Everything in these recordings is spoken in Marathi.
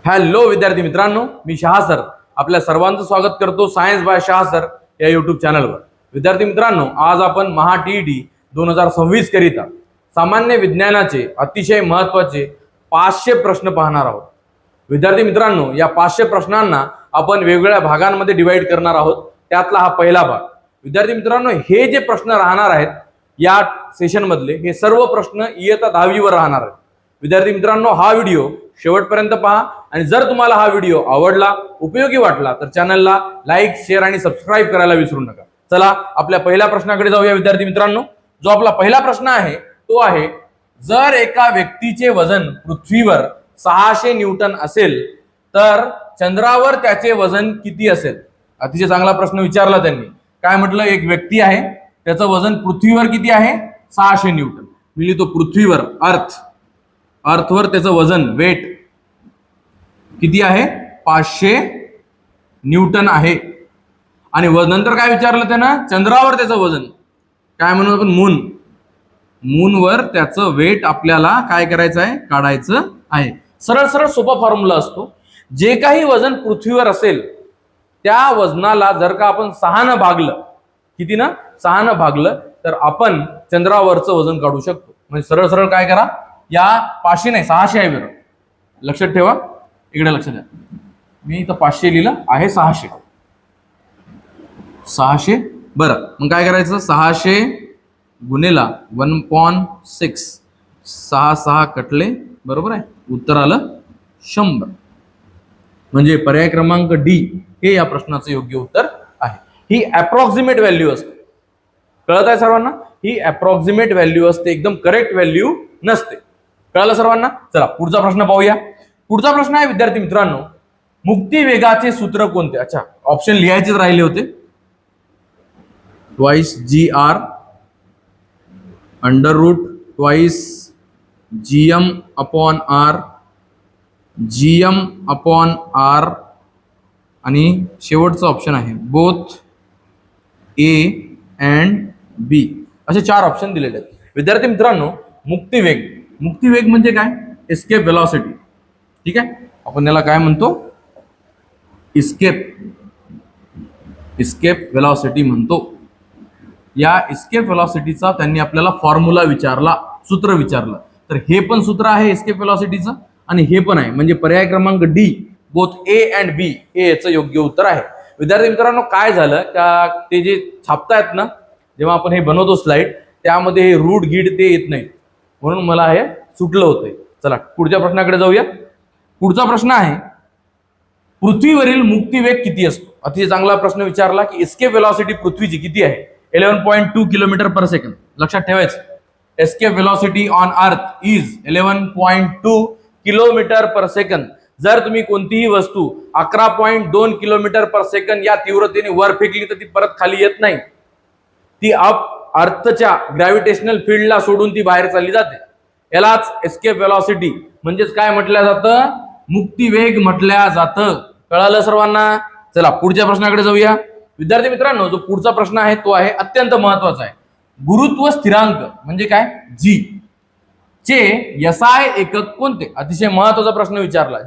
हॅलो विद्यार्थी मित्रांनो, मी शहा सर आपल्या सर्वांचं स्वागत करतो सायन्स बाय शहा सर या युट्यूब चॅनलवर। विद्यार्थी मित्रांनो, आज आपण महा टीईटी 2026 करिता सामान्य विज्ञानाचे अतिशय महत्त्वाचे 500 प्रश्न पाहणार आहोत। विद्यार्थी मित्रांनो, या 500 प्रश्नांना आपण वेगवेगळ्या भागांमध्ये डिवाइड करणार आहोत। त्यातला हा पहिला भाग। विद्यार्थी मित्रांनो, हे जे प्रश्न राहणार आहेत या सेशन मधले हे सर्व प्रश्न इयत्ता 10वी वर राहणार आहेत। विद्यार्थी मित्रांनो, हा व्हिडिओ शेवटपर्यंत पहा आणि जर तुम्हाला हा व्हिडिओ आवडला, उपयोगी वाटला तर चॅनलला लाईक, शेअर आणि सबस्क्राइब करायला विसरू नका। चला आपल्या पहिल्या प्रश्नाकडे जाऊया। विद्यार्थी मित्रांनो, जो आपला पहिला प्रश्न आहे तो आहे, जर एका व्यक्तीचे वजन पृथ्वीवर 600 न्यूटन असेल तर चंद्रावर त्याचे वजन किती असेल? अतिशय चांगला प्रश्न विचारला त्यांनी। काय म्हटलं, एक व्यक्ती आहे, त्याचं वजन पृथ्वीवर किती आहे? 600 न्यूटन। मी लिहितो पृथ्वीवर, अर्थवर त्याचं वजन, वेट किती आहे? 500 न्यूटन आहे। आणि नंतर काय विचारलं त्यानं? चंद्रावर त्याचं वजन, काय म्हणू आपण? मूनवर त्याचं वेट आपल्याला काय करायचं आहे? काढायचं आहे। सरळ सरळ सोपा फॉर्म्युला असतो। जे काही वजन पृथ्वीवर असेल त्या वजनाला जर का आपण 6 ने भागलं, किती ना? 6 ने भागलं तर आपण चंद्रावरचं वजन काढू शकतो। म्हणजे सरळ सरळ काय करा, या 500 नाही 600 आहे बरं, लक्षात ठेवा। इकडे लक्ष द्या, मी इथं 500 लिहिलं आहे, 600 बरं। मग काय करायचं? 600 गुणेला 1/6, 6 कटले, बरोबर आहे, उत्तर आलं 100। म्हणजे पर्याय क्रमांक डी हे या प्रश्नाचं योग्य उत्तर आहे। ही अप्रॉक्सिमेट व्हॅल्यू असते, कळत आहे सर्वांना? ही अप्रॉक्सिमेट व्हॅल्यू असते, एकदम करेक्ट व्हॅल्यू नसते। कळलं सर्वांना? चला पुढचा प्रश्न पाहूया। पुढचा प्रश्न आहे विद्यार्थी मित्रांनो, मुक्ती वेगाचे सूत्र कोणते? अच्छा, ऑप्शन लिहायचेच राहिले होते। Twice GR √ twice GM/R, GM/R आणि शेवटचं ऑप्शन आहे बोथ A and B, असे 4 ऑप्शन दिलेले आहेत। विद्यार्थी मित्रांनो, मुक्तिवेग म्हणजे काय? एस्केप वेलॉसिटी, ठीक आहे, आपण याला काय म्हणतो? इस्केप वेलॉसिटी म्हणतो। या इस्केप वेलॉसिटीचा त्यांनी आपल्याला फॉर्म्युला विचारला, सूत्र विचारलं, तर हे पण सूत्र आहे इस्केप वेलॉसिटीचं आणि हे पण आहे। म्हणजे पर्याय क्रमांक D both A and B हे याचं योग्य उत्तर आहे। विद्यार्थी मित्रांनो, काय झालं का ते जे छापतायत ना, जेव्हा आपण हे बनवतो स्लाइड, त्यामध्ये हे रूट गीड ते येत नाही, म्हणून मला हे सुटलं होतंय। चला पुढच्या प्रश्नाकडे जाऊया। पुढचा प्रश्न आहे, पृथ्वीवरील मुक्तिवेग किती असतो? अतिशय चांगला प्रश्न विचारला की एस्केप वेलॉसिटी पृथ्वीची किती आहे? 11.2 किलोमीटर पर सेकंड। लक्षात ठेवायचं, escape velocity on earth is 11.2 kilometre per second. जर तुम्ही कोणतीही वस्तू 11.2 किलोमीटर पर सेकंड या तीव्रतेने वर फेकली तर ती परत खाली येत नाही, ती अर्थच्या ग्रॅव्हिटेशनल फील्डला सोडून ती बाहेर चालली जाते। यालाच एस्केप वेलॉसिटी म्हणजेच काय म्हटलं जातं? मुक्तिवेग म्हटलं जातं। कळालं सर्वांना? चला पुढच्या प्रश्नाकडे जाऊया। विद्यार्थी मित्रांनो, जो पुढचा प्रश्न आहे तो आहे अत्यंत महत्वाचा आहे। गुरुत्व स्थिरांक म्हणजे काय? G चे SI एकक कोणते? अतिशय महत्वाचा प्रश्न विचारला।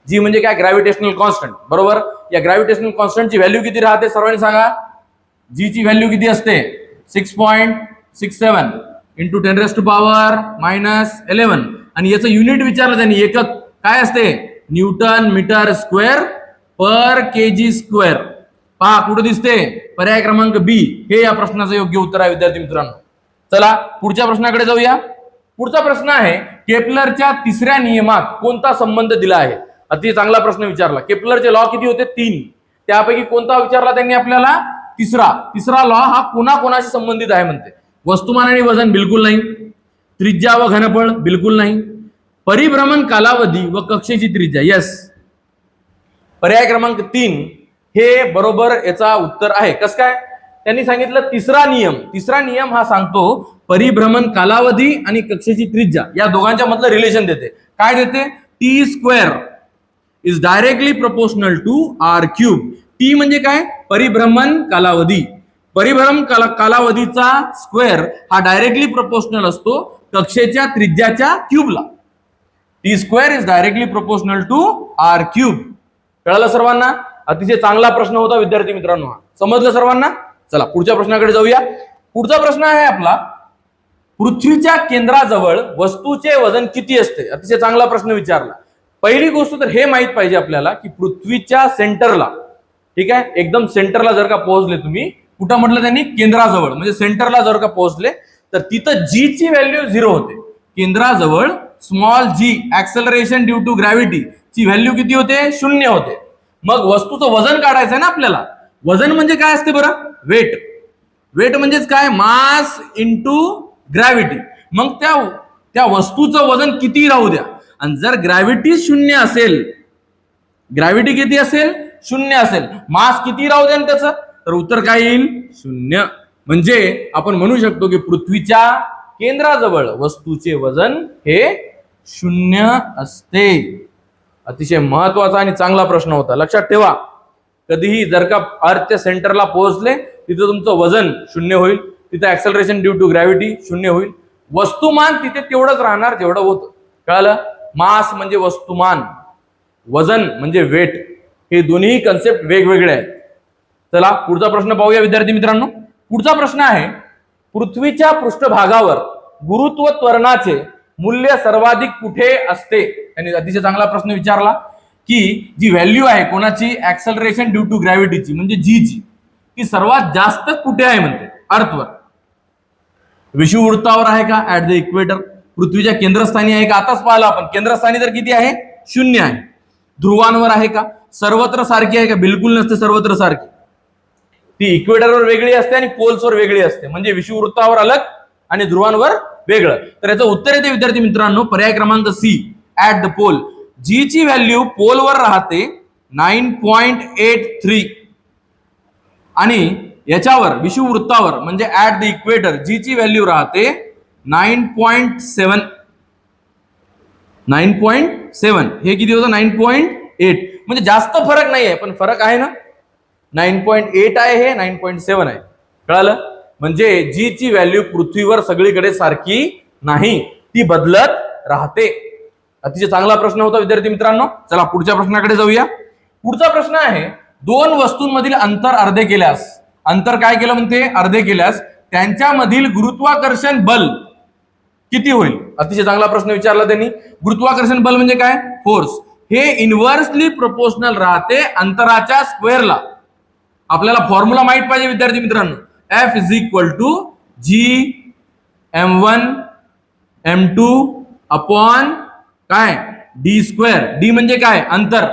G म्हणजे काय? ग्रॅव्हिटेशनल कॉन्स्टंट, बरोबर। या ग्रॅव्हिटेशनल कॉन्स्टंटची व्हॅल्यू किती राहते? सर्वांनी सांगा, G ची व्हॅल्यू किती असते? 6.67 × 10⁻⁻11 आणि याचं युनिट विचारलं त्यांनी, एकक काय असते? न्यूटन मीटर स्क्वेअर पर kg स्क्वेअर। पहा कुठे दिसते? पर्याय क्रमांक बी हे या प्रश्नाचं योग्य उत्तर आहे। विद्यार्थी मित्रांनो, चला पुढच्या प्रश्नाकडे जाऊया। पुढचा प्रश्न आहे, केपलरच्या 3ऱ्या नियमात कोणता संबंध दिला आहे? अति चांगला प्रश्न विचारला। केपलरचे लॉ किती होते? 3, त्यापैकी कोणता विचारला त्यांनी आपल्याला? तिसरा लॉ हा कोणाकोणाशी संबंधित आहे म्हणते? वस्तुमान आणि वजन बिलकुल नाही, त्रिज्या व घनफळ बिलकुल नाही, परिभ्रमण कालावधी व कक्षेची त्रिज्या, यस, पर्याय क्रमांक 3 हे बरोबर याचा उत्तर आहे। कसं काय? त्यांनी सांगितलं तिसरा नियम हा सांगतो परिभ्रमण कालावधी आणि कक्षेची त्रिज्या या दोघांच्या मधलं रिलेशन देते। काय देते? T² is directly proportional to R³। T म्हणजे काय? परिभ्रमण कालावधी। परिभ्रमण कालावधीचा स्क्वेअर हा डायरेक्टली प्रोपोर्शनल असतो कक्षेच्या त्रिज्याच्या क्यूबला। T² is directly proportional to r³. कळालं सर्वांना? अतिशय चांगला प्रश्न होता विद्यार्थी मित्रांनो. हा समजलं सर्वांना? चला पुढच्या प्रश्नाकडे जाऊया. पुढचा प्रश्न आहे आपला, पृथ्वीच्या केंद्राजवळ वस्तूचे वजन किती असते? अतिशय चांगला प्रश्न विचारला. पहिली गोष्ट तर हे माहित पाहिजे आपल्याला की पृथ्वीच्या सेंटरला, ठीक आहे, एकदम सेंटरला जर का पोहोचले तुम्ही, कुठं म्हटलं त्यांनी? केंद्राजवळ, म्हणजे सेंटरला जर का पोहोचले तर तिथं जी ची व्हॅल्यू 0 होते. केंद्राजवळ small G, acceleration due to gravity ची व्हॅल्यू किती होते? 0 होते. मग वस्तूचं वजन काढायचं आहे ना आपल्याला. वजन म्हणजे काय असते बरं? वेट. वेट म्हणजेच काय? Mass into gravity. मग त्या वस्तूचं वजन किती राहू द्या, आणि जर ग्रॅव्हिटी 0 असेल, ग्रॅव्हिटी किती असेल? 0 असेल, मास किती राहू द्या त्याचं? तर उत्तर काय येईल? 0. म्हणजे आपण म्हणू शकतो की पृथ्वीच्या केंद्राजवळ वस्तूचे वजन हे 0 असते. अतिशय महत्वाचा आणि चांगला प्रश्न होता, लक्षात ठेवा. कधीही जर का अर्थच्या सेंटरला पोहोचले तिथं तुमचं वजन 0 होईल, तिथं ऍक्सेलरेशन ड्यू टू ग्रॅव्हिटी 0 होईल. वस्तुमान तिथे तेवढंच राहणार जेवढं होतं. कळालं? मास म्हणजे वस्तुमान, वजन म्हणजे वेट. हे दोन्ही कन्सेप्ट वेगवेगळे आहेत. चला पुढचा प्रश्न पाहूया विद्यार्थी मित्रांनो. पुढचा प्रश्न आहे, पृथ्वीच्या पृष्ठभागावर गुरुत्व त्वरणाचे मूल्य सर्वाधिक कुठे असते? त्यांनी अतिशय चांगला प्रश्न विचारला की जी व्हॅल्यू आहे कोणाची? ऍक्सेलरेशन ड्यू टू ग्रॅव्हिटीची, म्हणजे जी ची, ती सर्वात जास्त कुठे आहे म्हणते? अर्थवर. विषुववृत्तावर आहे का? At the equator. पृथ्वीच्या केंद्रस्थानी आहे का? आताच पाहिलं आपण, केंद्रस्थानी तर किती आहे? 0 आहे. ध्रुवांवर आहे का? सर्वत्र सारखी आहे का? बिलकुल नसते सर्वत्र सारखी. ती इक्वेटरवर वेगळी असते आणि पोल्सवर वेगळी असते. म्हणजे विषुववृत्तावर अलग आणि ध्रुवांवर वेगळं. तर याचं उत्तर येते विद्यार्थी मित्रांनो, पर्याय क्रमांक सी, ऍट द पोल. जी ची व्हॅल्यू पोलवर राहते 9.83 आणि याच्यावर विषुववृत्तावर म्हणजे ऍट द इक्वेटर जी ची व्हॅल्यू राहते 9.7. 9.7 हे किती होतं? 9.8. म्हणजे जास्त फरक नाही आहे, पण फरक आहे ना. 9.8 आहे, हे 9.7 आहे. कळालं? म्हणजे जी ची व्हॅल्यू पृथ्वीवर सगळीकडे सारखी नाही, ती बदलत राहते. अतिशय चांगला प्रश्न होता विद्यार्थी मित्रांनो. चला पुढच्या प्रश्नाकडे जाऊया. पुढचा प्रश्न आहे, दोन वस्तूंमधील अंतर अर्धे केल्यास, अंतर काय केलं म्हणते? अर्धे केल्यास त्यांच्यामधील गुरुत्वाकर्षण बल किती होईल? अतिशय चांगला प्रश्न विचारला त्यांनी. गुरुत्वाकर्षण बल म्हणजे काय? फोर्स. हे इन्व्हर्सली प्रोपोर्शनल राहते अंतराच्या स्क्वेअरला. आपल्याला फॉर्म्युला माहित पाहिजे विद्यार्थी मित्रांनो. F is equal to G m1 m2 upon काय? D square. डी म्हणजे काय? अंतर.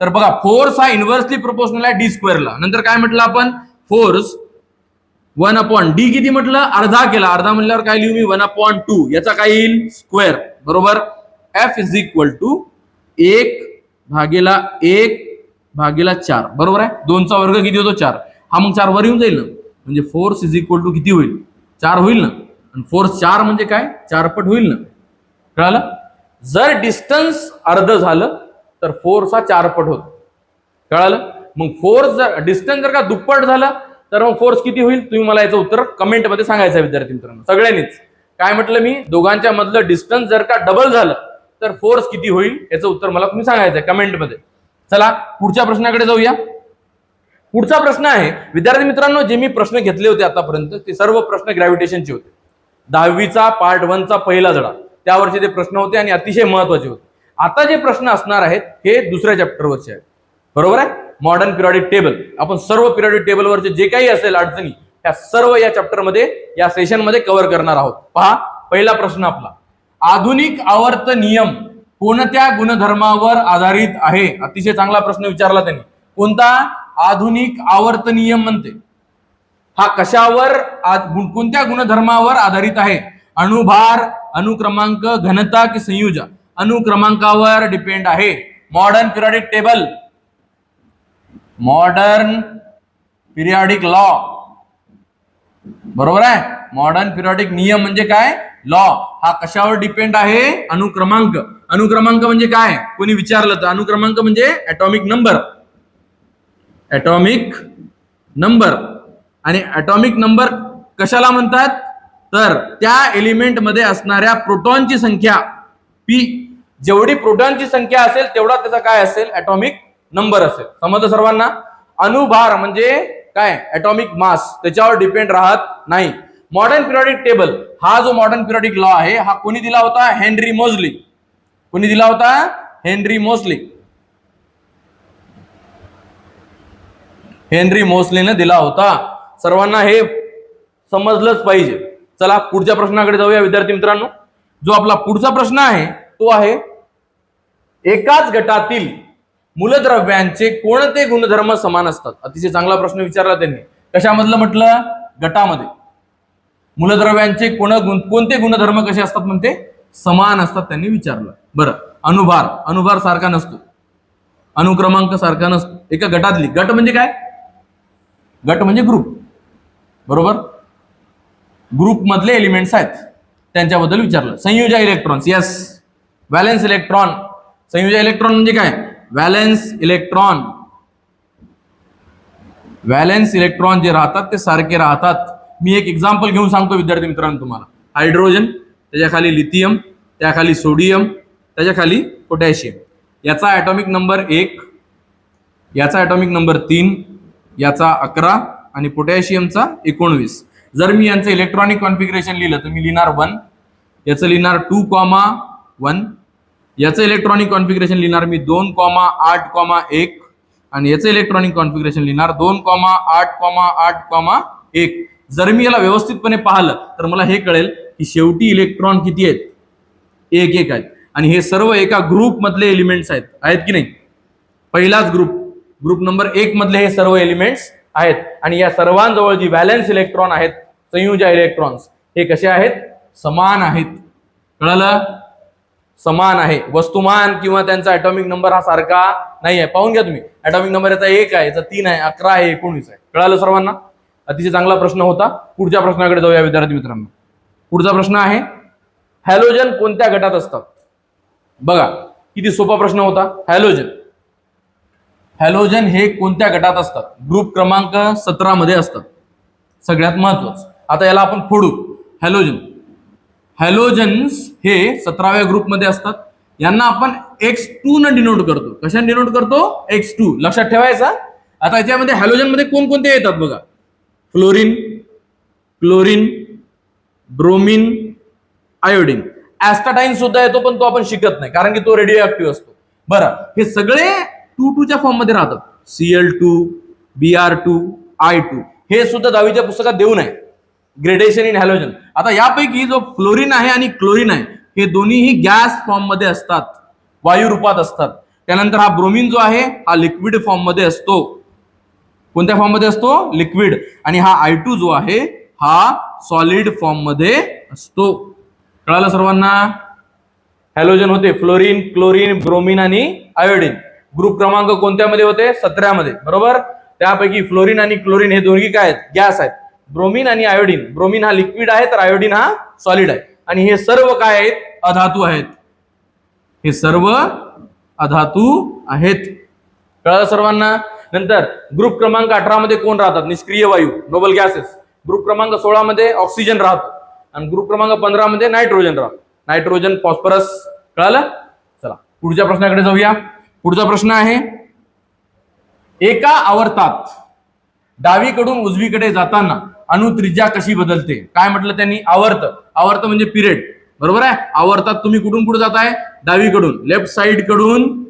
तर बघा फोर्स हा इन्व्हर्सली प्रोपोर्शनल आहे डी स्क्वेअरला. नंतर काय म्हटलं आपण? फोर्स 1 अपॉन डी किती म्हटलं? अर्धा केला. अर्धा म्हणल्यावर काय लिहू मी? 1/2. याचा काय येईल? स्क्वेअर. बरोबर. F is equal to 1/1/4. बरोबर आहे. 2चा वर्ग किती होतो? 4. हा मग 4 वर येऊन जाईल ना, म्हणजे फोर्स इज इक्वल टू किती होईल? 4 होईल ना. आणि फोर्स 4 म्हणजे काय? 4 पट होईल ना. कळालं? जर डिस्टन्स अर्ध झालं तर फोर्स हा 4 पट होतो. कळालं? मग फोर्स जर डिस्टन्स जर का दुप्पट झालं तर मग फोर्स किती होईल? तुम्ही मला याचं उत्तर कमेंट मध्ये सांगायचं आहे विद्यार्थी मित्रांनो, सगळ्यांनीच. काय म्हटलं मी? दोघांच्या मधलं डिस्टन्स जर का डबल झालं तर फोर्स किती होईल याचं उत्तर मला तुम्ही सांगायचं आहे कमेंट मध्ये. चला पुढच्या प्रश्नाकडे जाऊया. पुढचा प्रश्न आहे विद्यार्थी मित्रांनो, जे मी प्रश्न घेतले होते आतापर्यंत ते सर्व प्रश्न ग्रॅव्हिटेशनचे होते. 10वीचा पार्ट 1चा पहिला धडा, त्यावरचे ते प्रश्न होते आणि अतिशय महत्वाचे होते. आता जे प्रश्न असणार आहेत हे दुसऱ्या चॅप्टरवरचे आहेत. बरोबर आहे. Modern periodic table. आपण सर्व पिरियडिक टेबलवरचे जे काही असेल अडचणी त्या सर्व या चॅप्टर मध्ये, या सेशन मध्ये कव्हर करणार आहोत. पहा पहिला प्रश्न आपला, आधुनिक आवर्त नियम कोणत्या गुणधर्मावर आधारित आहे? अतिशय चांगला प्रश्न विचारला त्यांनी. कोणता? आधुनिक आवर्त नियम म्हणते. हा कशावर, कोणत्या गुणधर्मावर आधारित आहे? अणुभार, अनुक्रमांक, घनता की संयोजन? अनुक्रमांकावर डिपेंड आहे. Modern periodic table, modern periodic law. बरोबर आहे. मॉडर्न पिरियडिक नियम म्हणजे काय? लॉ. हा कशावर डिपेंड आहे? अनुक्रमांक. अनुक्रमांक म्हणजे काय? कोणी विचारलं तर अनुक्रमांक म्हणजे ऍटॉमिक नंबर. Atomic number. आणि ऍटॉमिक नंबर कशाला म्हणतात? तर त्या एलिमेंट मध्ये असणाऱ्या प्रोटॉनची संख्या पी जेवढी प्रोटॉनची संख्या असेल तेवढा त्याचा काय असेल, ऍटॉमिक नंबर असेल. समजलं सर्वांना. अणुभार म्हणजे काय, ऍटॉमिक मास, त्याच्यावर डिपेंड राहत नाही. मॉडर्न पिरियडिक टेबल हा जो मॉडर्न पिरियडिक लॉ आहे हा कोणी दिला होता, हेनरी मोझली. कोणी दिला होता, हेनरी मोझली. हेनरी मोझलीने दिला होता. सर्वांना हे समजलंच पाहिजे. चला पुढच्या प्रश्नाकडे जाऊया विद्यार्थी मित्रांनो. जो आपला पुढचा प्रश्न आहे तो आहे, एकाच गटातील मूलद्रव्यांचे कोणते गुणधर्म समान असतात. अतिशय चांगला प्रश्न विचारला त्यांनी. कशामधलं म्हटलं, गटामध्ये. मूलद्रव्यांचे कोणते गुणधर्म कसे असतात म्हणते, समान असतात त्यांनी विचारलं. बरं, अणुभार सारखा नसतो, अनुक्रमांक सारखा नसतो. एका गटातली, गट म्हणजे काय, गट म्हणजे ग्रुप, बरोबर. ग्रुप मधले एलिमेंट्स आहेत त्यांच्याबद्दल विचारलं. संयुजा इलेक्ट्रॉन्स, यस. व्हॅलेन्स इलेक्ट्रॉन, संयुजा इलेक्ट्रॉन म्हणजे काय, व्हॅलेन्स इलेक्ट्रॉन. व्हॅलेन्स इलेक्ट्रॉन जे राहतात ते सारखे राहतात. मी एक एक्झाम्पल घेऊन सांगतो विद्यार्थी मित्रांनो तुम्हाला. हायड्रोजन, त्याच्याखाली लिथियम, त्याखाली सोडियम, त्याच्याखाली पोटॅशियम. याचा ॲटॉमिक नंबर 1, याचा ॲटॉमिक नंबर 3, याचा 11 आणि पोटॅशियमचा 19. जर मी यांचं इलेक्ट्रॉनिक कॉन्फिगरेशन लिहिलं तर मी लिहिणार 1, याचं लिहिणार 2,1, याचं इलेक्ट्रॉनिक कॉन्फिगरेशन लिहिणार मी 2,8,1 आणि याचं इलेक्ट्रॉनिक कॉन्फिगरेशन लिहिणार 2,8,8,1. जर मी याला व्यवस्थितपणे पाहिलं तर मला हे कळेल की शेवटी इलेक्ट्रॉन किती आहेत, 1 आहेत. आणि हे सर्व एका ग्रुप मधले एलिमेंट्स आहेत की नाही. पहिलाच ग्रुप नंबर 1 मधले हे सर्व एलिमेंट्स आहेत. आणि या सर्वांजवळ जी व्हॅलेन्स इलेक्ट्रॉन आहेत, संयुजा इलेक्ट्रॉन्स, हे कसे आहेत, समान आहेत. कळलं, समान आहे. वस्तुमान किंवा त्यांचा ॲटॉमिक नंबर हा सारखा नाही आहे. पाहून घ्या तुम्ही, ॲटॉमिक नंबर याचा 1 आहे, याचा 3 आहे, 11 आहे, 19 आहे. कळालं सर्वांना. अतिशय चांगला प्रश्न होता. पुढच्या प्रश्नाकडे जाऊया विद्यार्थी मित्रांनो. पुढचा प्रश्न आहे, हॅलोजन कोणत्या गटात असतात. बघा किती सोपा प्रश्न होता. हॅलोजन हे कोणत्या गटात असतात, ग्रुप क्रमांक 17 मध्ये असतात. सगळ्यात महत्वाचं. आता याला आपण फोडू. हॅलोजन्स हे 17व्या ग्रुपमध्ये असतात. यांना आपण X2 न डिनोट करतो. कशाने डिनोट करतो, X2. लक्षात ठेवायचा. आता याच्यामध्ये हॅलोजन मध्ये कोणकोणते येतात बघा, फ्लोरीन, क्लोरीन, ब्रोमीन, आयोडीन. ऍस्टाटाईन सुद्धा येतो पण तो आपण शिकत नाही कारण की तो रेडिओ ऍक्टिव्ह असतो. बरं, हे सगळे 2-2च्या फॉर्म मध्ये राहतात. Cl2, Br2, I2 हे सुद्धा 10वीच्या पुस्तकात देऊ नये. Gradation in halogen. आता यापैकी जो फ्लोरीन आहे आणि क्लोरीन आहे हे दोन्हीही गॅस फॉर्म मध्ये असतात, वायू रूपात असतात. त्यानंतर हा ब्रोमीन जो आहे हा लिक्विड फॉर्म मध्ये असतो. कोणत्या फॉर्म मध्ये असतो, लिक्विड. आणि हा I2 जो आहे हा सॉलिड फॉर्म मध्ये असतो. कळालं सर्वांना. हॅलोजन होते फ्लोरीन, क्लोरीन, ब्रोमीन आणि आयोडीन. ग्रुप क्रमांक कोणत्या मध्ये होते, 17 मध्ये, बरोबर. त्यापैकी फ्लोरीन आणि क्लोरीन हे दोन्ही काय आहेत, गॅस आहेत. ब्रोमीन आणि आयोडीन, ब्रोमीन हा लिक्विड आहे तर आयोडीन हा सॉलिड आहे. आणि हे सर्व काय आहेत, अधातू आहेत. हे सर्व अधातू आहेत. कळलं सर्वांना. नंतर ग्रुप क्रमांक 18 मध्ये कोण राहतात, निष्क्रिय वायू, नोबल गॅसेस. ग्रुप क्रमांक 16 मध्ये ऑक्सिजन राहतो आणि ग्रुप क्रमांक 15 मध्ये नायट्रोजन राहतो. Nitrogen, phosphorus. कळलं. चला पुढच्या प्रश्नाकडे जाऊया. पुढचा प्रश्न आहे, एका आवर्तात डावीकडून उजवीकडे जाताना अणुत्रिज्या कशी बदलते. काय म्हटलं त्यांनी, आवर्त म्हणजे पिरियड, बरोबर आहे. आवर्तात तुम्ही कुठून कुठे जाताय, डावीकडून, लेफ्ट साइड कडून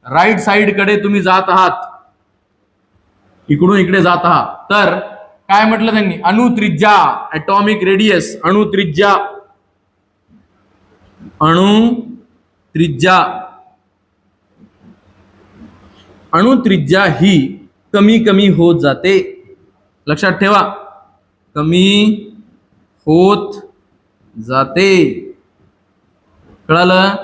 राईट साइड कडे तुम्ही जात आहात, इकडून इकडे जात आहात. तर काय म्हटलं त्यांनी, अणुत्रिज्या, ॲटॉमिक रेडियस, अणुत्रिज्या ही कमी कमी होत जाते. लक्षात ठेवा, कमी होत जाते. कळालं.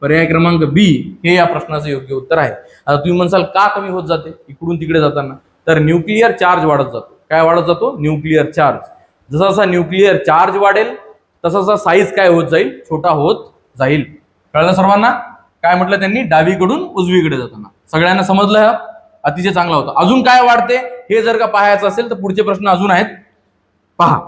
पर्याय क्रमांक बी हे या प्रश्नाचं योग्य उत्तर आहे. आता तुम्ही म्हणसाल का कमी होत जाते इकडून तिकडे जाताना, तर न्यूक्लिअर चार्ज वाढत जातो. काय वाढत जातो, न्यूक्लिअर चार्ज. जसा जसा न्यूक्लिअर चार्ज वाढेल तसा तसा साईज काय होत जाईल, छोटा होत जाईल. कळलं सर्वांना. काय म्हटलं त्यांनी, डावीकडून उजवीकडे जाताना. सगळ्यांना समजलं. अतिशय चांगला होता. अजून काय वाढते हे जर का पाहायचं असेल तर पुढचे प्रश्न अजून आहेत, पहा.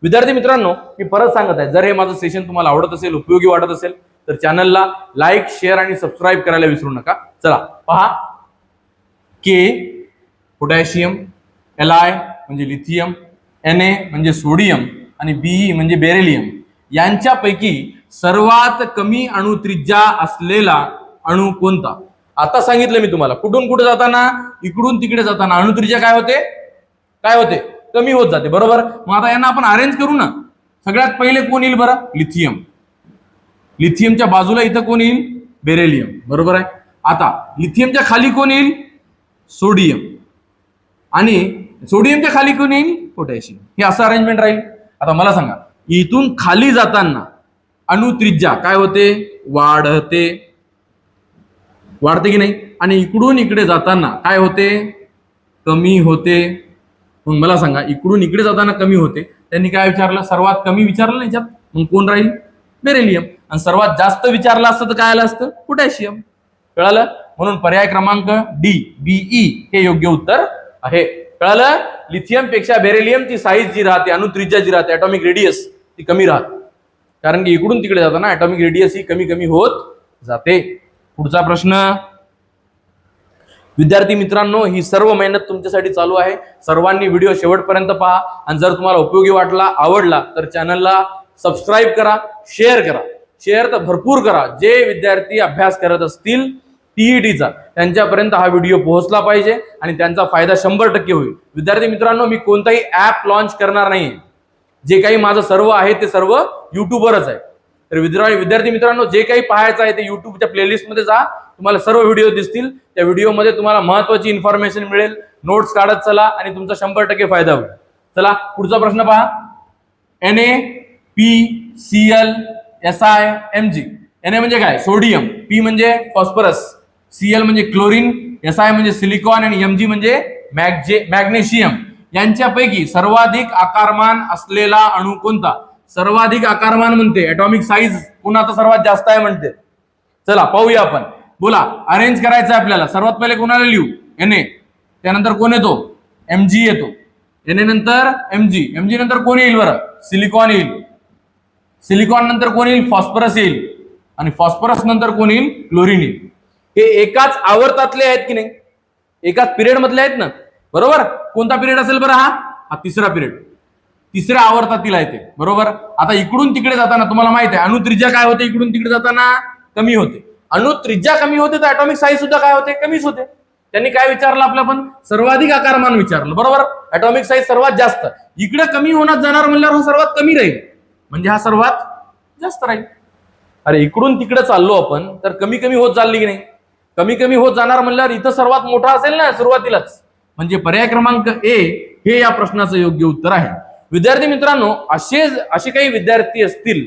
विद्यार्थी मित्रांनो, मी परत सांगत आहे, जर हे माझं सेशन तुम्हाला आवडत असेल, उपयोगी वाटत असेल तर चॅनलला लाईक, शेअर आणि सबस्क्राईब करायला विसरू नका. चला पहा, के पोटॅशियम, Li म्हणजे लिथियम, Na म्हणजे सोडियम आणि Be म्हणजे बेरिलियम यांच्यापैकी सर्वात कमी अणुत्रिज्या असलेला अणू कोणता? आता सांगितलं मी तुम्हाला, कुठून कुठे जाताना, इकडून तिकडे जाताना अणुत्रिज्या काय होते, कमी होत जाते. बरोबर. मग आता यांना आपण अरेंज करू ना. सगळ्यात पहिले कोण येईल बरं? लिथियम. लिथियमच्या बाजूला इथं कोण येईल? बेरिलियम. बरोबर आहे. आता लिथियमच्या खाली कोण येईल? सोडियम. आणि सोडियमच्या खाली कोण येईल? पोटॅशियम. हे असं अरेंजमेंट राहील. आता मला सांगा, इथून खाली जाताना अणुत्रिज्या काय होते? वाढते की नाही? आणि इकडून इकडे जाताना काय होते? कमी होते. मग मला सांगा, इकडून इकडे जाताना कमी होते, त्यांनी काय विचारलं? सर्वात कमी विचारलं नाही याच्यात. मग कोण राहील? बेरिलियम. आणि सर्वात जास्त विचारलं असतं तर काय आलं असतं? पोटॅशियम. कळालं? म्हणून पर्याय क्रमांक डी, बीई हे योग्य उत्तर आहे. कळालं? लिथियम पेक्षा बेरिलियमची साईज जी राहते, अणुत्रिज्या जी राहते, ॲटॉमिक रेडियस ती कमी राहते. कारण की इकडून तिकडे जाताना ॲटॉमिक रेडियस ही कमी कमी होत जाते. पुढचा प्रश्न. विद्यार्थी मित्रांनो, ही सर्व मेहनत तुमच्यासाठी चालू आहे. सर्वांनी व्हिडिओ शेवटपर्यंत पहा आणि जर तुम्हाला उपयोगी वाटला, आवडला तर चॅनलला सबस्क्राईब करा, शेअर करा. शेअर तर भरपूर करा. जे विद्यार्थी अभ्यास करत असतील टीईटीचा, त्यांच्यापर्यंत हा व्हिडिओ पोहोचला पाहिजे आणि त्यांचा फायदा 100% होईल. विद्यार्थी मित्रांनो, मी कोणताही ऍप लॉन्च करणार नाहीये. जे काही माझं सर्व आहे ते सर्व युट्यूबवरच आहे. तर विद्यार्थी मित्रांनो, जे काही पाहायचं आहे ते युट्यूबच्या प्लेलिस्ट मध्ये जा. तुम्हाला सर्व व्हिडिओ दिसतील. त्या व्हिडिओमध्ये तुम्हाला महत्वाची इन्फॉर्मेशन मिळेल. नोट्स काढत चला आणि तुमचा 100% फायदा होईल. चला पुढचा प्रश्न पहा. NaPCl Si Mg. Na म्हणजे काय? सोडियम. P म्हणजे फॉस्फरस, Cl म्हणजे क्लोरीन, Si म्हणजे सिलिकॉन आणि Mg म्हणजे मॅग्नेशियम यांच्यापैकी सर्वाधिक आकारमान असलेला अणू कोणता? सर्वाधिक आकारमान म्हणते, ॲटॉमिक साईज कोणाचा सर्वात जास्त आहे म्हणते. चला पाहूया आपण. बोला, अरेंज करायचं आहे आपल्याला. सर्वात पहिले कोणाला लिहू? Na. त्यानंतर कोण येतो? Mg येतो. Na नंतर Mg नंतर कोण येईल बरं? सिलिकॉन येईल. सिलिकॉन नंतर कोण येईल? फॉस्फरस येईल. आणि फॉस्फरस नंतर कोण येईल? क्लोरीन येईल. हे एकाच आवर्तातले आहेत की नाही? एकाच पिरियड मधले आहेत ना? बरोबर. कोणता पिरियड असेल बरं? हा तिसरा पिरियड. तिसऱ्या आवर्तातील आहे ते. बरोबर. आता इकडून तिकडे जाताना तुम्हाला माहित आहे अणुत्रिज्या काय होते? इकडून तिकडे जाताना कमी होते. अणुत्रिज्या कमी होते तर ॲटॉमिक साईज सुद्धा काय होते? कमीच होते. त्यांनी काय विचारलं आपलं? पण सर्वाधिक आकारमान विचारलं. बरोबर. ॲटॉमिक साईज सर्वात जास्त, इकडे कमी होणार जाणार म्हणल्यावर हा सर्वात कमी राहील, म्हणजे हा सर्वात जास्त राहील. अरे इकडून तिकडे चाललो आपण तर कमी कमी होत चालली की नाही? कमी कमी होत जाणार म्हणल्यावर इथं सर्वात मोठा असेल ना सुरुवातीलाच. म्हणजे पर्याय क्रमांक ए हे या प्रश्नाचं योग्य उत्तर आहे. विद्यार्थी मित्रांनो, असे काही विद्यार्थी असतील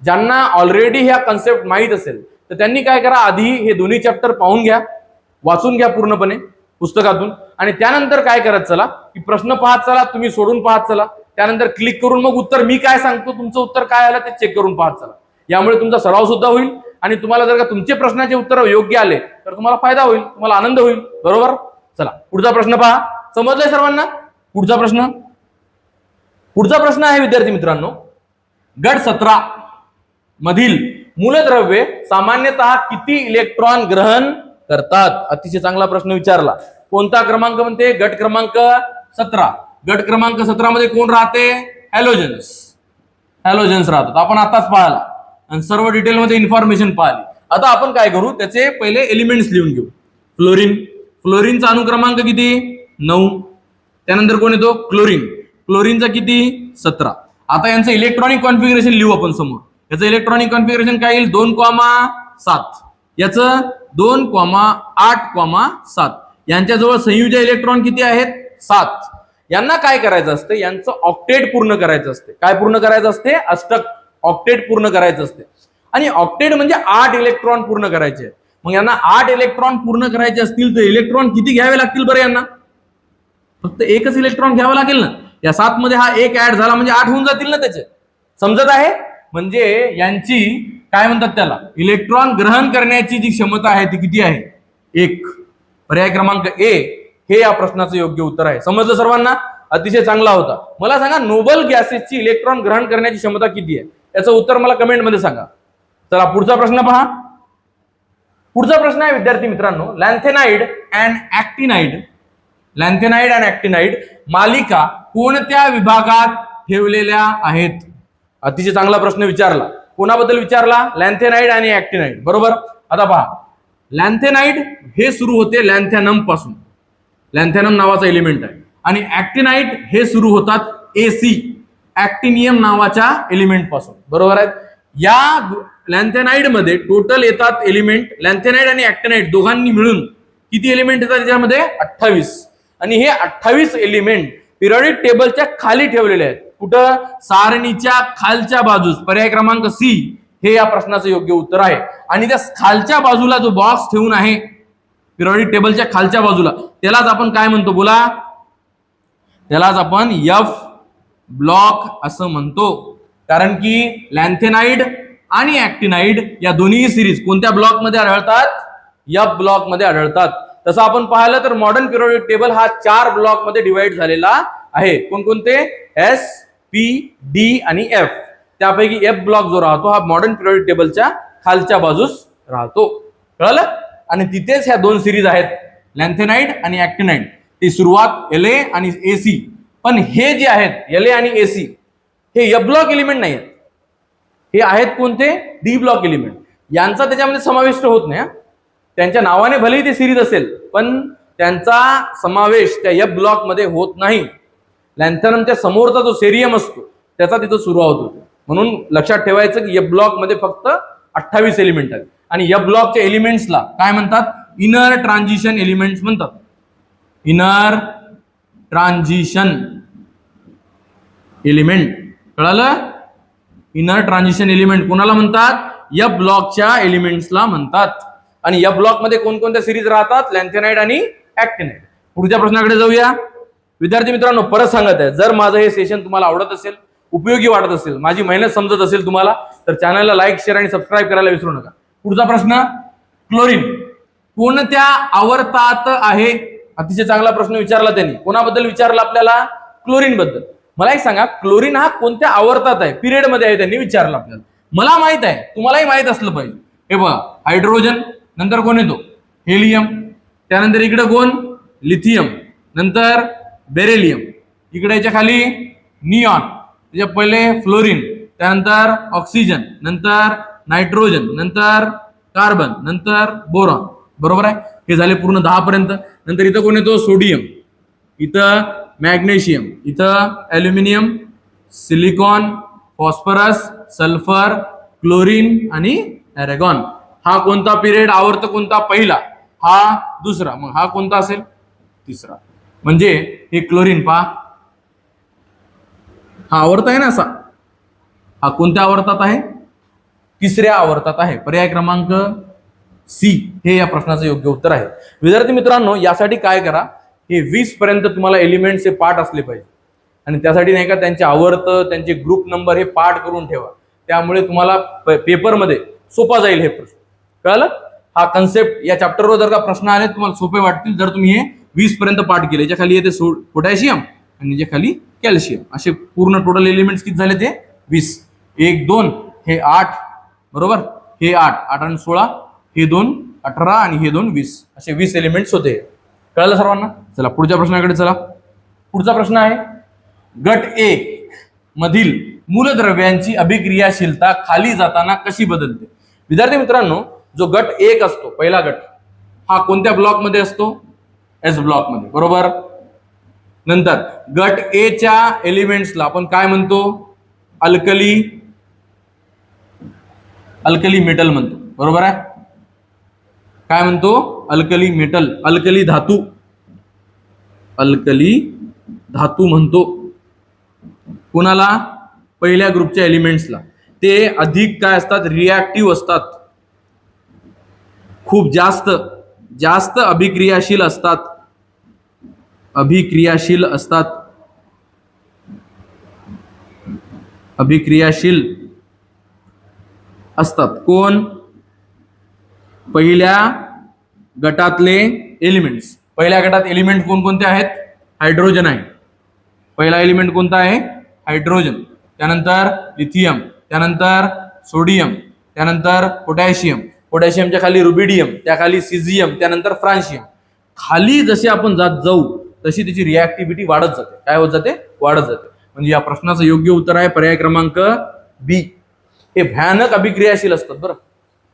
ज्यांना ऑलरेडी ह्या कन्सेप्ट माहीत असेल तर त्यांनी काय करा, आधी हे दोन्ही चॅप्टर पाहून घ्या, वाचून घ्या पूर्णपणे पुस्तकातून, आणि त्यानंतर काय करत चला की प्रश्न पाहत चला, तुम्ही सोडून पाहत चला, त्यानंतर क्लिक करून मग उत्तर मी काय सांगतो तुमचं उत्तर काय आलं ते चेक करून पाहत चला. यामुळे तुमचा सराव सुद्धा होईल आणि तुम्हाला जर का तुमचे प्रश्नाचे उत्तर योग्य आले तर तुम्हाला फायदा होईल, तुम्हाला आनंद होईल. बरोबर. चला पुढचा प्रश्न पहा. समजलंय सर्वांना? पुढचा प्रश्न आहे विद्यार्थी मित्रांनो, गट 17 मधील मूलद्रव्ये सामान्यतः किती इलेक्ट्रॉन ग्रहण करतात? अतिशय चांगला प्रश्न विचारला. कोणता क्रमांक म्हणते? गट क्रमांक 17. गट क्रमांक 17 मध्ये कोण राहते? हॅलोजन्स राहतात. आपण आताच पाहिला आणि सर्व डिटेल मध्ये इन्फॉर्मेशन पाहिली. आता आपण काय करू, त्याचे पहिले एलिमेंट्स लिहून घेऊ. फ्लोरीनचा अणुक्रमांक किती? 9. त्यानंतर कोण येतो? क्लोरीनचा किती? 17. आता यांचं इलेक्ट्रॉनिक कॉन्फिगरेशन लिहू आपण समोर. याचं इलेक्ट्रॉनिक कॉन्फिगरेशन काय येईल? 2,7. याचं 2,8,7. यांच्याजवळ संयुज इलेक्ट्रॉन किती आहेत? 7. यांना काय करायचं असतं? यांचं ऑक्टेट पूर्ण करायचं असते. काय पूर्ण करायचं असते? अष्टक, ऑक्टेट पूर्ण करायचं असते. आणि ऑक्टेट म्हणजे 8 इलेक्ट्रॉन पूर्ण करायचे. मग यांना 8 इलेक्ट्रॉन पूर्ण करायचे असतील तर इलेक्ट्रॉन किती घ्यावे लागतील बरं? यांना फक्त एकच इलेक्ट्रॉन घ्यावा लागेल ना. या 7 मध्ये हा एक ऍड झाला म्हणजे 8 होऊन जातील ना त्याचे. समजत आहे? म्हणजे यांची काय म्हणतात त्याला, इलेक्ट्रॉन ग्रहण करण्याची जी क्षमता आहे ती किती आहे? 1. पर्याय क्रमांक ए हे या प्रश्नाचं योग्य उत्तर आहे. समजलं सर्वांना? अतिशय चांगला होता. मला सांगा, नोबल गॅसेसची इलेक्ट्रॉन ग्रहण करण्याची क्षमता किती आहे? याचं उत्तर मला कमेंट मध्ये सांगा. चला पुढचा प्रश्न पहा. पुढचा प्रश्न आहे विद्यार्थी मित्रांनो, लॅन्थेनाइड अँड ऍक्टिनाइड, लॅन्थेनाइड अँड ऍक्टिनाइड मालिका कोणत्या विभागात ठेवलेल्या आहेत? अतिशय चांगला प्रश्न विचारला. कोणाबद्दल विचारला? लॅन्थेनाइड आणि ऍक्टिनाइड. बरोबर. आता पहा, लॅन्थेनाइड हे सुरू होते लॅन्थॅनम पासून, लॅन्थॅनम नावाचा एलिमेंट आहे, आणि ऍक्टिनाइड हे सुरू होतात एसी, ऍक्टिनियम नावाच्या एलिमेंट पासून. बरोबर आहे. या लॅन्थेनाइड मध्ये टोटल येतात एलिमेंट, लॅन्थेनाइड आणि ऍक्टिनाइड दोघांनी मिळून किती एलिमेंट येतात त्याच्यामध्ये? 28. आणि हे 28 एलिमेंट पिरियडिक टेबलच्या खाली ठेवलेले आहेत. कुठं? सारणीच्या खालच्या बाजूस. पर्याय क्रमांक सी हे या प्रश्नाचं योग्य उत्तर आहे. आणि त्या खालच्या बाजूला जो बॉक्स ठेवून आहे पिरियडिक टेबलच्या खालच्या बाजूला, त्यालाच आपण काय म्हणतो? बोला. त्यालाच आपण एफ ब्लॉक असं म्हणतो. कारण की लॅन्थेनाइड आणि ऍक्टिनाइड या दोन्ही सिरीज कोणत्या ब्लॉक मध्ये आढळतात? एफ ब्लॉक मध्ये आढळतात. तसं आपण पाहिलं तर मॉडर्न पिरियडिक टेबल हा 4 ब्लॉक मध्ये डिवाइड झालेला आहे. कोणकोणते? एस, पी, डी आणि एफ. त्यापैकी एफ ब्लॉक जो राहतो हा मॉडर्न पिरियडिक टेबलच्या खालच्या बाजूस राहतो. कळलं? आणि तिथेच ह्या दोन सिरीज आहेत, लॅन्थेनाइड आणि ऍक्टिनाइड. ती सुरुवात एल ए आणि एसी. पण हे जे आहेत एल ए आणि एसी हे एफ ब्लॉक एलिमेंट नाही आहेत. हे आहेत कोणते? D block element. यांचा त्याच्यामध्ये समाविष्ट होत नाही. त्यांच्या नावाने भलेही ते सिरीज असेल पण त्यांचा समावेश त्या एफ ब्लॉक मध्ये होत नाही. लॅन्थेनमच्या समोरचा जो सेरियम असतो त्याचा तिथं सुरुवात होतो. म्हणून लक्षात ठेवायचं की एफ ब्लॉक मध्ये फक्त 28 एलिमेंट आहेत. आणि एफ ब्लॉकच्या एलिमेंट्सला काय म्हणतात? इनर ट्रान्झिशन एलिमेंट्स म्हणतात. Inner transition element. कळालं? इनर ट्रान्झिशन एलिमेंट कोणाला म्हणतात? एफ ब्लॉकच्या एलिमेंट्सला म्हणतात. आणि या ब्लॉक मध्ये कोणकोणत्या सिरीज राहतात? लॅन्थेनाइड आणि ऍक्टिनाइड. पुढच्या प्रश्नाकडे जाऊया. विद्यार्थी मित्रांनो, परत सांगत आहे, जर माझं हे सेशन तुम्हाला आवडत असेल, उपयोगी वाटत असेल, माझी मेहनत समजत असेल तुम्हाला, तर चॅनलला लाईक, शेअर आणि सबस्क्राईब करायला विसरू नका. पुढचा प्रश्न, क्लोरीन कोणत्या आवर्तात आहे? अतिशय चांगला प्रश्न विचारला त्यांनी. कोणाबद्दल विचारला? आपल्याला क्लोरीन बद्दल. मला एक सांगा, क्लोरीन हा कोणत्या आवर्तात आहे? पिरियड मध्ये आहे त्यांनी विचारलं आपल्याला. मला माहित आहे, तुम्हालाही माहित असलं पाहिजे. हे बघा, हायड्रोजन, नंतर कोण येतो? हेलियम, त्यानंतर इकडे कोण? लिथियम, नंतर बेरिलियम, इकडे याच्या खाली निऑन, त्याच्या पहिले फ्लोरीन, त्यानंतर ऑक्सिजन, नंतर नायट्रोजन, नंतर कार्बन, नंतर बोरॉन. बरोबर आहे. हे झाले पूर्ण 10 पर्यंत. नंतर इथं कोण येतो? सोडियम, इथं मॅग्नेशियम, इथं aluminium, silicon, phosphorus, sulphur, chlorine आणि ॲरेगॉन. हा कोणता पिरियड? आवर्त कोणता? पहिला. हा दुसरा. मग हा कोणता असेल? तिसरा. म्हणजे हे क्लोरीन पहा, हा आवर्त आहे ना असा. हा कोणत्या आवर्तात आहे? तिसऱ्या आवर्तात आहे. पर्याय क्रमांक सी हे या प्रश्नाचं योग्य उत्तर आहे. विद्यार्थी मित्रांनो, यासाठी काय करा, हे 20 पर्यंत तुम्हाला एलिमेंटचे पाठ असले पाहिजे. आणि त्यासाठी नाही का त्यांचे आवर्त, त्यांचे ग्रुप नंबर हे पाठ करून ठेवा. त्यामुळे तुम्हाला पेपरमध्ये सोपा जाईल हे प्रश्न. कळलं? हा कन्सेप्ट या चॅप्टरवर जर का प्रश्न आले तुम्हाला सोपे वाटतील जर तुम्ही हे 20 पर्यंत पाठ केले. याच्या खाली येते पोटॅशियम आणि याच्या खाली कॅल्शियम. असे पूर्ण टोटल एलिमेंट्स किती झाले? ते 20. 1 2 हे 8. बरोबर. हे 8 8 आणि 16, हे 2 18 आणि हे 2 20. असे 20 एलिमेंट्स होते. कळलं सर्वांना? चला पुढच्या प्रश्नाकडे चला. पुढचा प्रश्न आहे, गट ए मधील मूलद्रव्यांची अभिक्रियाशीलता खाली जाताना कशी बदलते? विद्यार्थी मित्रांनो, जो गट 1 असतो, पहिला गट, हा कोणत्या ब्लॉक मध्ये असतो? एस ब्लॉक मध्ये. बरोबर. नंतर गट ए च्या एलिमेंट्सला आपण काय म्हणतो? अल्कली मेटल म्हणतो. बरोबर आहे. काय म्हणतो? अल्कली मेटल, अल्कली धातू म्हणतो. कोणाला? पहिल्या ग्रुपच्या एलिमेंट्सला. ते अधिक काय असतात? रिॲक्टिव्ह असतात. खूप जास्त अभिक्रियाशील असतात. कोण? पहिल्या गटातले एलिमेंट्स. पहिल्या गटात एलिमेंट कोणकोणते आहेत? हायड्रोजन आहे. पहिला एलिमेंट कोणता आहे? हायड्रोजन. त्यानंतर लिथियम, त्यानंतर सोडियम, त्यानंतर पोटॅशियम, पोटॅशियमच्या खाली रुबिडियम, त्याखाली सिझियम, त्यानंतर फ्रान्शियम. खाली जसे आपण जात जाऊ तशी त्याची रिॲक्टिव्हिटी वाढत जाते. काय होत जाते? वाढत जाते. म्हणजे या प्रश्नाचं योग्य उत्तर आहे पर्याय क्रमांक बी. हे भयानक अभिक्रियाशील असतात बरं.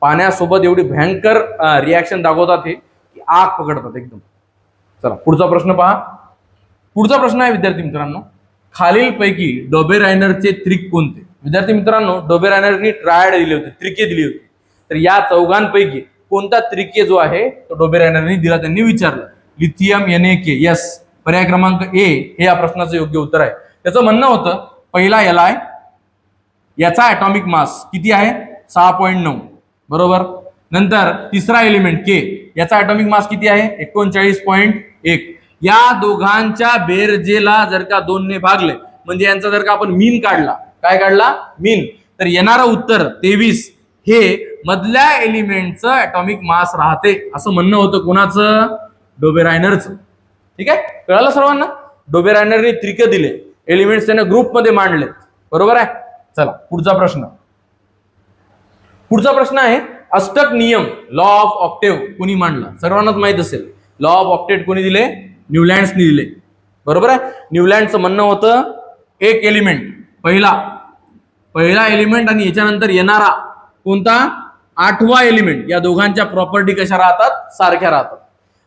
पाण्यासोबत एवढी भयंकर रिॲक्शन दाखवतात हे की आग पकडतात एकदम. चला पुढचा प्रश्न पहा. पुढचा प्रश्न आहे विद्यार्थी मित्रांनो, खालीलपैकी डोबेरायनरचे त्रिक कोणते? विद्यार्थी मित्रांनो, डोबेरायनरनी ट्रायड दिली होती, त्रिके दिली होती. तर या चौघांपैकी कोणता त्रिके जो आहे तो डोबेरायनरनी दिला? त्यांनी विचारलं. Lithium NaK. यस, पर्याय क्रमांक ए हे या प्रश्नाचं योग्य उत्तर आहे. त्याचं म्हणणं होतं पहिला Li, याचा ॲटॉमिक मास किती आहे? 6.9, बरोबर. नंतर तिसरा एलिमेंट K, याचा ॲटॉमिक मास किती आहे? 39.1. या दोघांच्या बेरजेला जर का 2 ने भागले, म्हणजे यांचा जर का आपण मीन काढला, काय काढला? मीन, तर येणारं उत्तर 23 हे मधल्या एलिमेंटचं ॲटॉमिक मास राहते, असं म्हणणं होतं. कोणाचं? डोबेरायनरचं. ठीक आहे, कळालं सर्वांना? डोबेरायनरने त्रिके दिले, एलिमेंट्स त्याने ग्रुपमध्ये मांडले, बरोबर आहे. चला पुढचा प्रश्न. पुढचा प्रश्न आहे अष्टक नियम, लॉ ऑफ ऑक्टेव्ह कोणी मांडला? सर्वांनाच माहित असेल. लॉ ऑफ ऑक्टेट कोणी दिले? न्यूलँड्सने दिले, बरोबर आहे. न्यूलँडचं म्हणणं होतं एक एलिमेंट, पहिला एलिमेंट आणि याच्यानंतर येणारा कोणता? 8वा एलिमेंट, या दोघांच्या प्रॉपर्टी कशा राहतात? सारख्या राहतात.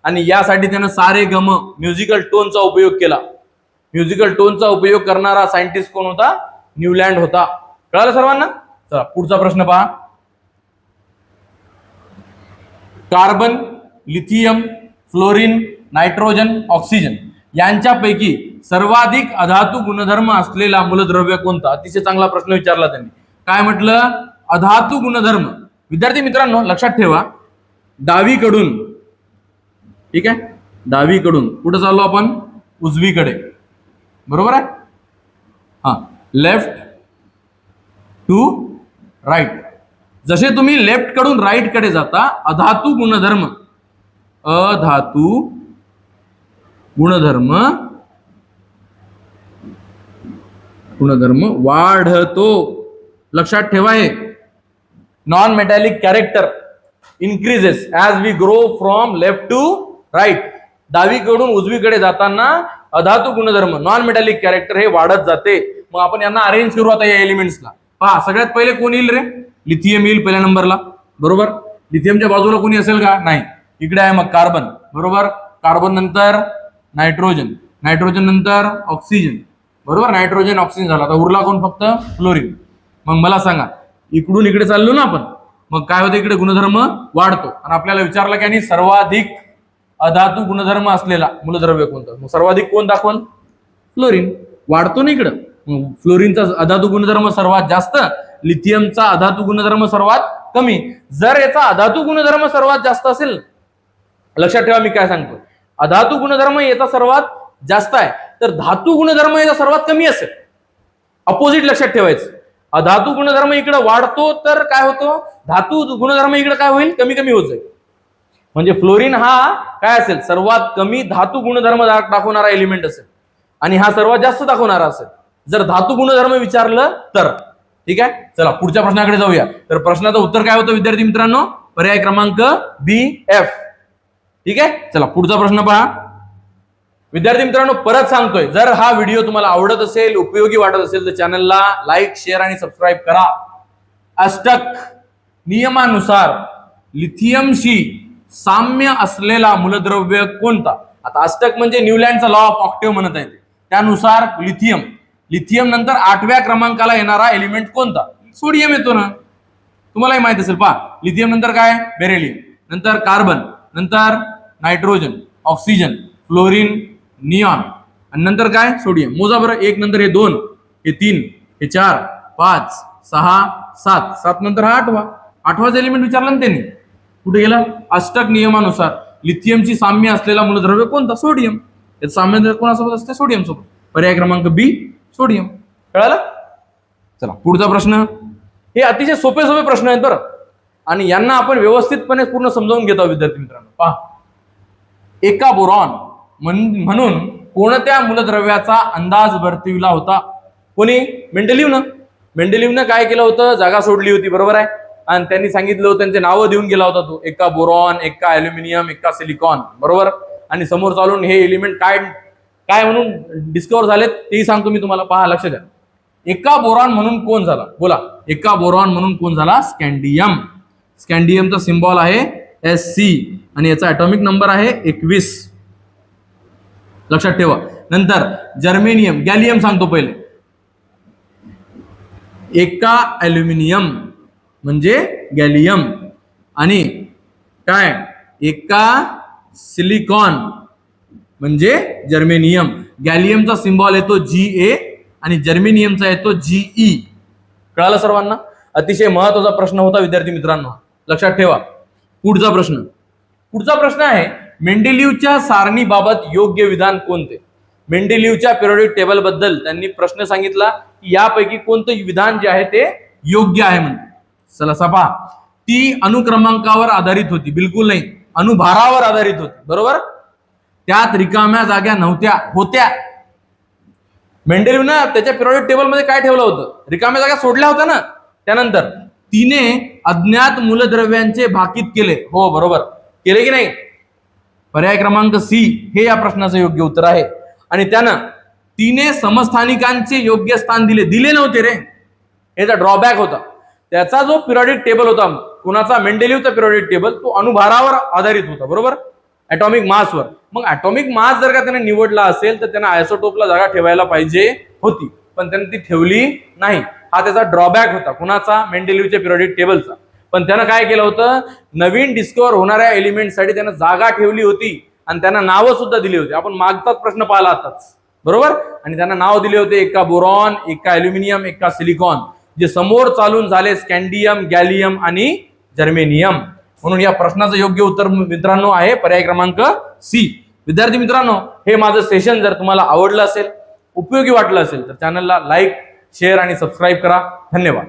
आणि यासाठी त्यानं सारे गम, म्युझिकल टोनचा उपयोग केला. म्युझिकल टोनचा उपयोग करणारा सायंटिस्ट कोण होता? न्यूलँड होता. कळालं सर्वांना? चला पुढचा प्रश्न पहा. Carbon, lithium, fluorine, nitrogen, oxygen यांच्यापैकी सर्वाधिक अधातू गुणधर्म असलेला मूलद्रव्य कोणता? अतिशय चांगला प्रश्न विचारला त्यांनी. काय म्हटलं? अधातू गुणधर्म. विद्यार्थी मित्रांनो लक्षात ठेवा, डावीकडून, ठीक आहे, डावीकडून कुठं चाललो आपण? उजवीकडे, बरोबर आहे. हा, लेफ्ट टू राईट. जसे तुम्ही लेफ्ट कडून राईट कडे जाता, अधातू गुणधर्म वाढतो. लक्षात ठेवा हे. Non metallic character increases as we grow from left to right. डावीकडून उजवीकडे जाताना अधातू गुणधर्म, नॉन मेटॅलिक कॅरेक्टर हे वाढत जाते. मग आपण यांना अरेंज करू आता या एलिमेंट्सला. पहा, सगळ्यात पहिले कोण येईल रे? लिथियम येईल पहिल्या नंबरला, बरोबर. लिथियमच्या बाजूला कोणी असेल का? नाही. इकडे आहे मग कार्बन, बरोबर. कार्बन नंतर नायट्रोजन, नायट्रोजन नंतर ऑक्सिजन, बरोबर. नायट्रोजन ऑक्सिजन झाला. आता उरला कोण? फक्त फ्लोरीन. मग मला सांगा, इकडून इकडे चाललो ना आपण, मग काय होतं? इकडे गुणधर्म वाढतो. आणि आपल्याला विचारलं की आणि सर्वाधिक अधातू गुणधर्म असलेला मूलद्रव्य कोणतं? मग सर्वाधिक कोण दाखवल? फ्लोरीन. वाढतो ना इकडं. मग फ्लोरीनचा अधातू गुणधर्म सर्वात जास्त, लिथियमचा अधातू गुणधर्म सर्वात कमी. जर याचा अधातू गुणधर्म सर्वात जास्त असेल, लक्षात ठेवा मी काय सांगतो, अधातू गुणधर्म याचा सर्वात जास्त आहे, तर धातू गुणधर्म याचा सर्वात कमी असेल. अपोजिट लक्षात ठेवायचं. अधातू गुणधर्म इकडे वाढतो तर काय होतो? धातू गुणधर्म इकडे काय होईल? कमी कमी होत जाईल. म्हणजे फ्लोरीन हा काय असेल? सर्वात कमी धातू गुणधर्म दाखवणारा एलिमेंट असेल, आणि हा सर्वात जास्त दाखवणारा असेल जर धातू गुणधर्म विचारलं तर. ठीक आहे, चला पुढच्या प्रश्नाकडे जाऊया. तर प्रश्नाचं उत्तर काय होतं विद्यार्थी मित्रांनो? पर्याय क्रमांक BF. ठीक आहे, चला पुढचा प्रश्न पहा. विद्यार्थी मित्रांनो परत सांगतोय, जर हा व्हिडिओ तुम्हाला आवडत असेल, उपयोगी वाटत असेल तर चॅनलला लाईक, शेअर आणि सबस्क्राईब करा. अष्टक नियमानुसार लिथियमशी साम्य असलेला मूलद्रव्य कोणता? आता अष्टक म्हणजे न्यूलँडचा लॉ ऑफ ऑक्टेव्ह म्हणत आहे. त्यानुसार लिथियम नंतर 8व्या क्रमांकाला येणारा एलिमेंट कोणता? सोडियम येतो ना, तुम्हालाही माहित असेल. पहा, लिथियम नंतर काय? बेरिलियम, नंतर कार्बन, नंतर नायट्रोजन, ऑक्सिजन, फ्लोरीन, निऑन, आणि नंतर काय? सोडियम. मोजा बरं, 1 नंतर हे 2, हे 3, हे 4, 5, 6, 7 नंतर हा 8वाच एलिमेंट विचारला ना त्यांनी. कुठे गेला? अष्टक नियमानुसार लिथियमची साम्य असलेला मूलद्रव्य कोणता? सोडियम. त्याचं साम्य कोणासोबत असते? सोडियम सोबत. पर्याय क्रमांक B सोडियम. कळालं? चला पुढचा प्रश्न. हे अतिशय सोपे प्रश्न आहेत बरं, आणि यांना आपण व्यवस्थितपणे पूर्ण समजावून घेतो विद्यार्थी मित्रांनो. पहा, एका बोरॉन म्हणून कोणत्या मूलद्रव्याचा अंदाज वर्तविला होता? कोणी? मेंडेलिव्हनं काय केलं होतं? जागा सोडली होती, बरोबर आहे. आणि त्यांनी सांगितलं होतं, त्यांचे नावं देऊन गेला होता तो, एका बोरॉन, एका अल्युमिनियम, एका सिलिकॉन, बरोबर. आणि समोर चालून हे एलिमेंट काय काय म्हणून डिस्कवर झालेत तेही सांगतो मी तुम्हाला, पहा लक्ष द्या. एका बोरॉन म्हणून कोण झाला, बोला. एका बोरॉन म्हणून कोण झाला? स्कँडियम. स्कँडियमचा सिम्बॉल आहे Sc आणि याचा ॲटॉमिक नंबर आहे 21, लक्षात ठेवा. नंतर जर्मेनियम, गॅलियम सांगतो पहिले. एका अल्युमिनियम म्हणजे गॅलियम आणि काय एका सिलिकॉन म्हणजे जर्मेनियम. गॅलियमचा सिम्बॉल येतो Ga आणि जर्मेनियमचा येतो Ge. कळालं सर्वांना? अतिशय महत्वाचा प्रश्न होता विद्यार्थी मित्रांनो, लक्षात ठेवा. पुढचा प्रश्न आहे, मेंडेलिव्हच्या सारणीबाबत योग्य विधान कोणते? मेंडेलिव्हच्या पिरियोडिक टेबल बद्दल त्यांनी प्रश्न सांगितला की यापैकी कोणतं विधान जे आहे ते योग्य आहे म्हणते. चला सपा, ती अनुक्रमांकावर आधारित होती, बिलकुल नाही, अनुभारावर आधारित होती, बरोबर. त्यात रिकाम्या जागा नव्हत्या, होत्या. मेंडेलिव्हनं त्याच्या पिरियोडिक टेबल मध्ये काय ठेवलं होतं? रिकाम्या जागा सोडल्या होत्या ना. त्यानंतर तिने अज्ञात मूलद्रव्यांचे भाकीत केले, हो बरोबर, केले की नाही? पर्याय क्रमांक सी हे या प्रश्नाचं योग्य उत्तर आहे. आणि त्यानं तिने समस्थानिकांचे योग्य स्थान दिले नव्हते रे, याचा ड्रॉबॅक होता. त्याचा जो पिरियोडिक टेबल होता, कुणाचा? मेंडेलिव्हचा पिरियोडिक टेबल, तो अनुभारावर आधारित होता, बरोबर, ॲटॉमिक मासवर. मग ॲटॉमिक मास जर का त्याने निवडला असेल तर त्याने आयसोटोपला जागा ठेवायला पाहिजे होती, पण त्याने ती ठेवली नाही. हा त्याचा ड्रॉबॅक होता, कुणाचा? मेंडेलिव्हच्या पिरियोडिक टेबलचा. पण त्यानं काय केलं होतं? नवीन डिस्कवर होणाऱ्या एलिमेंटसाठी त्यानं जागा ठेवली होती आणि त्यांना नावं सुद्धा दिली होती. आपण मागचाच प्रश्न पाहिला आताच, बरोबर. आणि त्यांना नाव दिले होते, एका बोरॉन, एका अल्युमिनियम, एका सिलिकॉन, जे समोर चालून झाले स्कँडियम, गॅलियम आणि जर्मेनियम. म्हणून या प्रश्नाचं योग्य उत्तर मित्रांनो आहे पर्याय क्रमांक सी. विद्यार्थी मित्रांनो, हे माझं सेशन जर तुम्हाला आवडलं असेल, उपयोगी वाटलं असेल तर चॅनलला लाईक, शेअर आणि सबस्क्राईब करा. धन्यवाद.